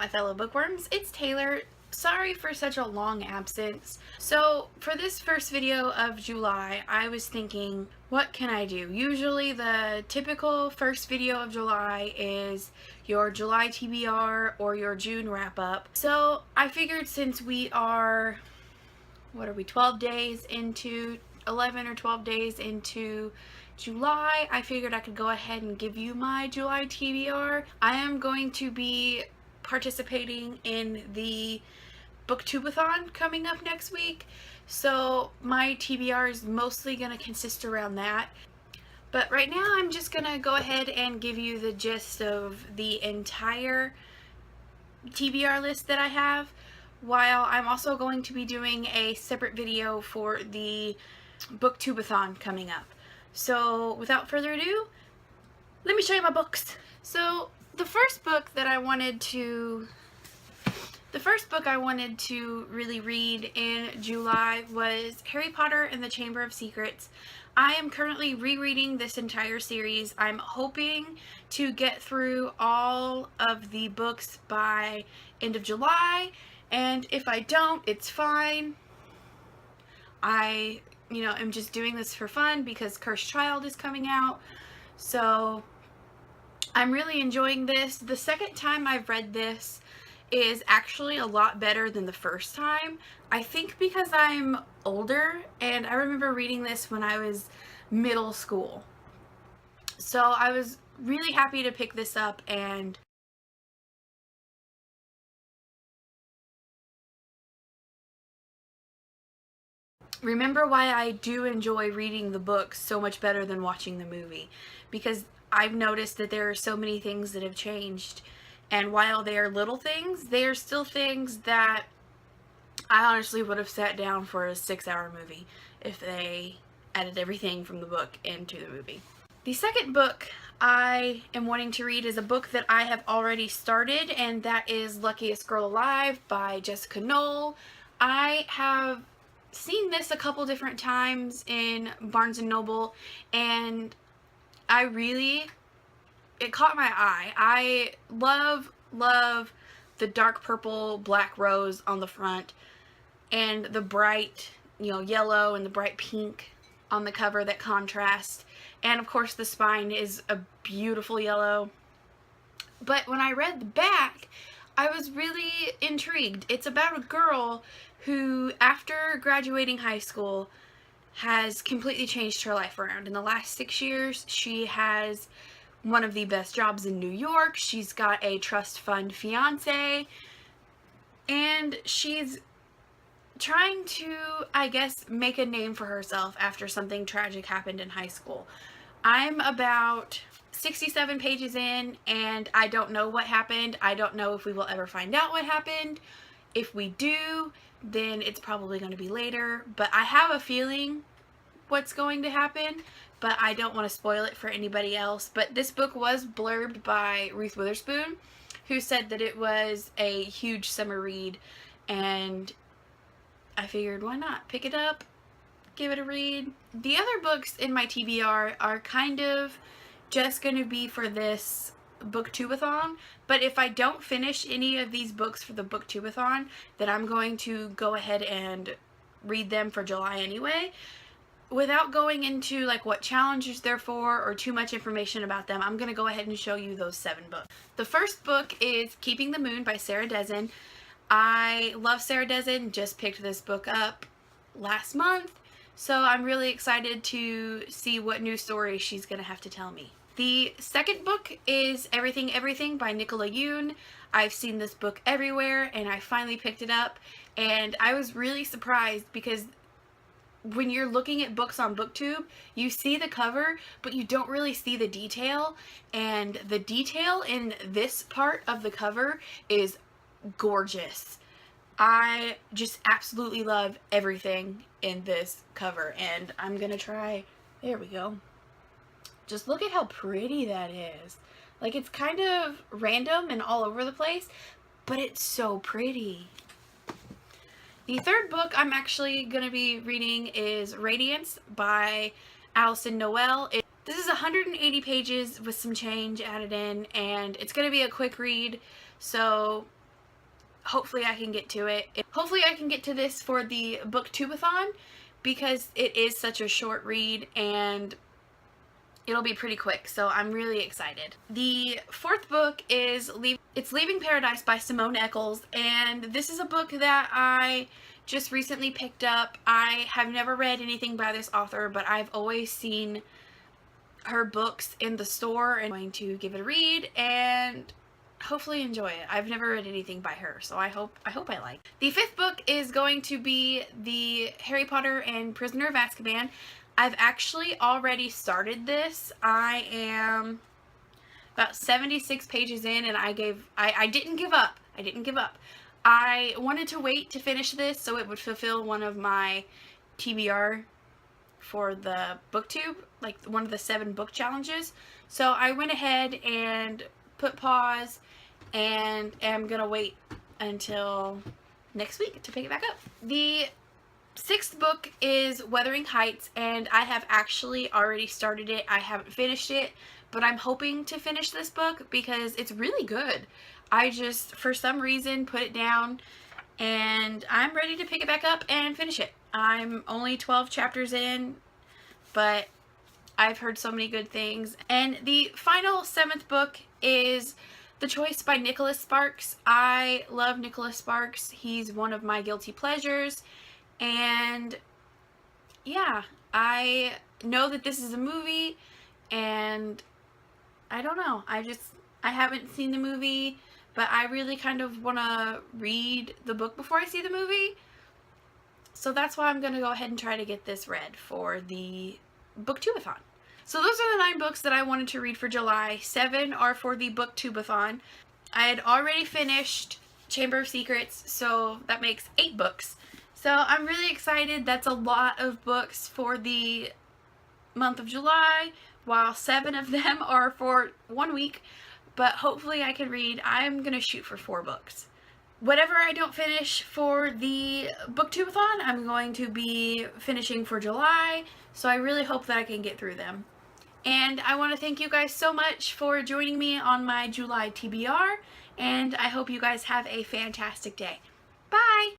my fellow bookworms, it's Taylor. Sorry for such a long absence. So for this first video of July, I was thinking, what can I do? Usually the typical first video of July is your July TBR or your June wrap up. So I figured since we are, 12 days into, 11 or 12 days into July, I figured I could go ahead and give you my July TBR. I am going to be participating in the Booktubeathon coming up next week, so my TBR is mostly going to consist around that. But right now I'm just going to go ahead and give you the gist of the entire TBR list that I have, while I'm also going to be doing a separate video for the Booktubeathon coming up. So without further ado, let me show you my books. So the first book I wanted to really read in July was Harry Potter and the Chamber of Secrets. I am currently rereading this entire series. I'm hoping to get through all of the books by end of July, and if I don't, it's fine. I'm just doing this for fun because Cursed Child is coming out, so I'm really enjoying this. The second time I've read this is actually a lot better than the first time. I think because I'm older, and I remember reading this when I was middle school. So I was really happy to pick this up and remember why I do enjoy reading the books so much better than watching the movie, because I've noticed that there are so many things that have changed, and while they are little things, they are still things that I honestly would have sat down for a 6-hour movie if they added everything from the book into the movie. The second book I am wanting to read is a book that I have already started, and that is Luckiest Girl Alive by Jessica Knoll. I have seen this a couple different times in Barnes & Noble, and it caught my eye. I love the dark purple black rose on the front and the bright, yellow and the bright pink on the cover that contrast. And of course the spine is a beautiful yellow. But when I read the back, I was really intrigued. It's about a girl who, after graduating high school, has completely changed her life around. In the last 6 years, she has one of the best jobs in New York. She's got a trust fund fiance, and she's trying to, I guess, make a name for herself after something tragic happened in high school. I'm about 67 pages in, and I don't know what happened. I don't know if we will ever find out what happened. If we do, then it's probably going to be later, but I have a feeling what's going to happen, but I don't want to spoil it for anybody else. But this book was blurbed by Ruth Witherspoon, who said that it was a huge summer read, and I figured, why not pick it up, give it a read. The other books in my TBR are kind of just going to be for this Booktubeathon, but if I don't finish any of these books for the Booktubeathon, then I'm going to go ahead and read them for July anyway. Without going into like what challenges they're for or too much information about them, I'm going to go ahead and show you those 7 books. The first book is Keeping the Moon by Sarah Dessen. I love Sarah Dessen, just picked this book up last month, so I'm really excited to see what new story she's going to have to tell me. The second book is Everything Everything by Nicola Yoon. I've seen this book everywhere, and I finally picked it up, and I was really surprised because when you're looking at books on BookTube, you see the cover, but you don't really see the detail, and the detail in this part of the cover is gorgeous. I just absolutely love everything in this cover, and I'm gonna try, there we go. Just look at how pretty that is. Like, it's kind of random and all over the place, but it's so pretty. The third book I'm actually going to be reading is Radiance by Alison Noel. This is 180 pages with some change added in, and it's going to be a quick read, so hopefully I can get to it. Hopefully I can get to this for the Booktube-a-thon, because it is such a short read and it'll be pretty quick, so I'm really excited. The fourth book is Leaving Paradise by Simone Eccles, and this is a book that I just recently picked up. I have never read anything by this author, but I've always seen her books in the store, and I'm going to give it a read and hopefully enjoy it. I've never read anything by her, so I hope I like it. The fifth book is going to be the Harry Potter and Prisoner of Azkaban. I've actually already started this. I am about 76 pages in, and I didn't give up. I didn't give up. I wanted to wait to finish this so it would fulfill one of my TBR for the booktube, like one of the 7 book challenges. So I went ahead and put pause, and am gonna wait until next week to pick it back up. The sixth book is Wuthering Heights, and I have actually already started it. I haven't finished it, but I'm hoping to finish this book because it's really good. I just, for some reason, put it down, and I'm ready to pick it back up and finish it. I'm only 12 chapters in, but I've heard so many good things. And the final 7th book is The Choice by Nicholas Sparks. I love Nicholas Sparks. He's one of my guilty pleasures. And yeah, I know that this is a movie, and I don't know. I haven't seen the movie, but I really kind of want to read the book before I see the movie. So that's why I'm going to go ahead and try to get this read for the Booktube-a-thon. So those are the 9 books that I wanted to read for July. 7 are for the Booktube-a-thon. I had already finished Chamber of Secrets, so that makes 8 books. So I'm really excited. That's a lot of books for the month of July, while 7 of them are for 1 week. But hopefully I can read. I'm going to shoot for 4 books. Whatever I don't finish for the Booktube-a-thon, I'm going to be finishing for July. So I really hope that I can get through them. And I want to thank you guys so much for joining me on my July TBR. And I hope you guys have a fantastic day. Bye!